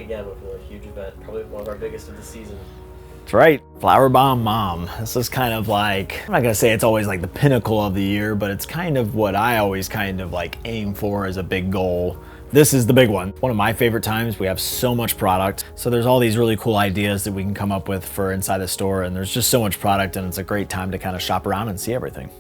again with a huge event, probably one of our biggest of the season. That's right, Flower Bomb Mom. This is kind of like, I'm not gonna say it's always like the pinnacle of the year, but it's kind of what I always kind of like aim for as a big goal. This is the big one. One of my favorite times. We have so much product. So there's all these really cool ideas that we can come up with for inside the store, and there's just so much product, and it's a great time to kind of shop around and see everything.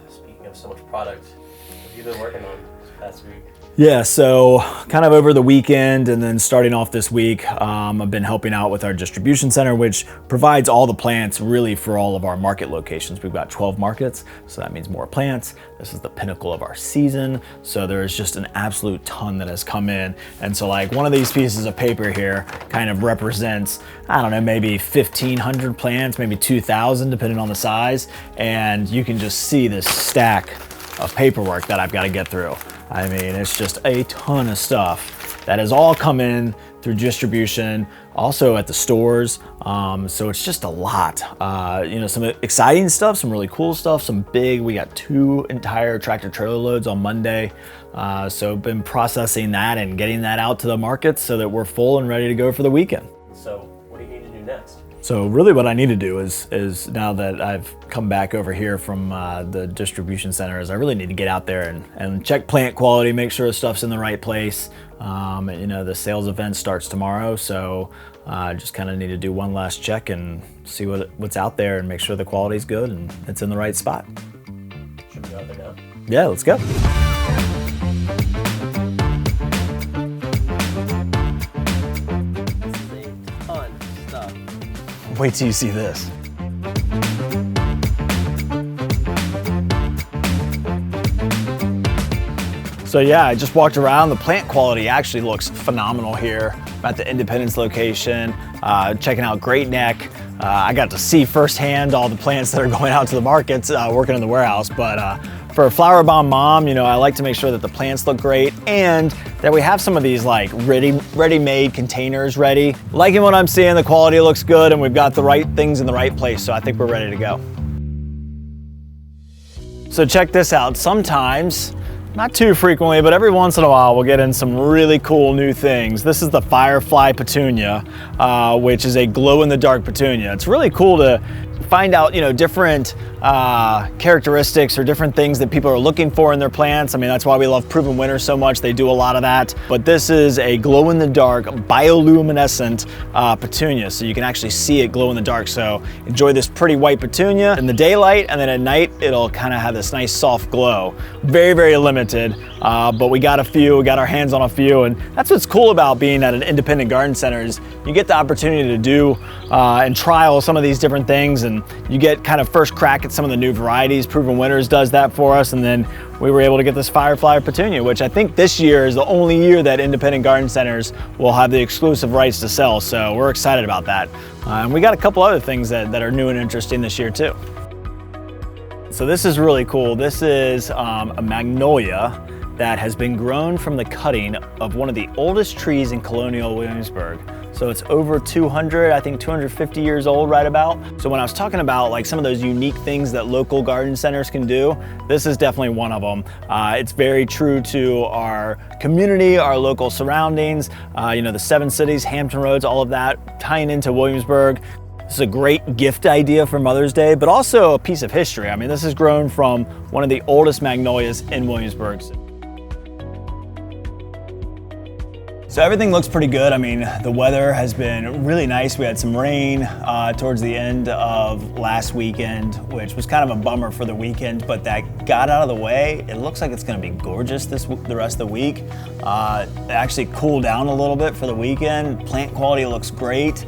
Speaking of so much product, what have you been working on this past week? Yeah, so kind of over the weekend and then starting off this week, I've been helping out with our distribution center, which provides all the plants really for all of our market locations. We've got 12 markets, so that means more plants. This is the pinnacle of our season, so there's just an absolute ton that has come in. And so like one of these pieces of paper here kind of represents, I don't know, maybe 1,500 plants, maybe 2,000 depending on the size. And you can just see this stack of paperwork that I've got to get through. I mean, it's just a ton of stuff that has all come in through distribution, also at the stores. So it's just a lot. You know, some exciting stuff, some really cool stuff, some big. We got 2 entire tractor trailer loads on Monday. So been processing that and getting that out to the markets so that we're full and ready to go for the weekend. So what do you need to do next? So really what I need to do is now that I've come back over here from the distribution center, is I really need to get out there and check plant quality, make sure the stuff's in the right place. You know, the sales event starts tomorrow, so just kind of need to do one last check and see what's out there and make sure the quality's good and it's in the right spot. Should we go out there now? Yeah, let's go. Wait till you see this. So yeah, I just walked around. The plant quality actually looks phenomenal here. I'm at the Independence location, checking out Great Neck. I got to see firsthand all the plants that are going out to the markets, working in the warehouse. But for Flower Bomb Mom, you know, I like to make sure that the plants look great and that we have some of these like ready-made containers ready. Liking what I'm seeing, the quality looks good, and we've got the right things in the right place, so I think we're ready to go. So check this out. Sometimes, not too frequently, but every once in a while, we'll get in some really cool new things. This is the Firefly Petunia, which is a glow-in-the-dark petunia. It's really cool to find out, you know, different characteristics or different things that people are looking for in their plants. I mean, that's why we love Proven Winners so much. They do a lot of that. But this is a glow-in-the-dark, bioluminescent petunia, so you can actually see it glow in the dark. So enjoy this pretty white petunia in the daylight, and then at night, it'll kind of have this nice soft glow. Very, very limited, but we got a few, we got our hands on a few, and that's what's cool about being at an independent garden center is you get the opportunity to do and trial some of these different things, and you get kind of first crack at some of the new varieties. Proven Winners does that for us, and then we were able to get this Firefly Petunia, which I think this year is the only year that independent garden centers will have the exclusive rights to sell, so we're excited about that. And we got a couple other things that are new and interesting this year too. So this is really cool. This is a magnolia that has been grown from the cutting of one of the oldest trees in colonial Williamsburg. So it's over 200, I think 250 years old right about. So when I was talking about like some of those unique things that local garden centers can do, this is definitely one of them. It's very true to our community, our local surroundings, you know, the 7 cities, Hampton Roads, all of that tying into Williamsburg. This is a great gift idea for Mother's Day, but also a piece of history. I mean, this is grown from one of the oldest magnolias in Williamsburg. So everything looks pretty good. I mean, the weather has been really nice. We had some rain towards the end of last weekend, which was kind of a bummer for the weekend, but that got out of the way. It looks like it's gonna be gorgeous the rest of the week. It actually cooled down a little bit for the weekend. Plant quality looks great.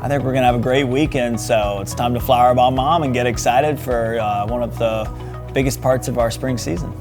I think we're gonna have a great weekend, so it's time to Flower Bomb Mom and get excited for one of the biggest parts of our spring season.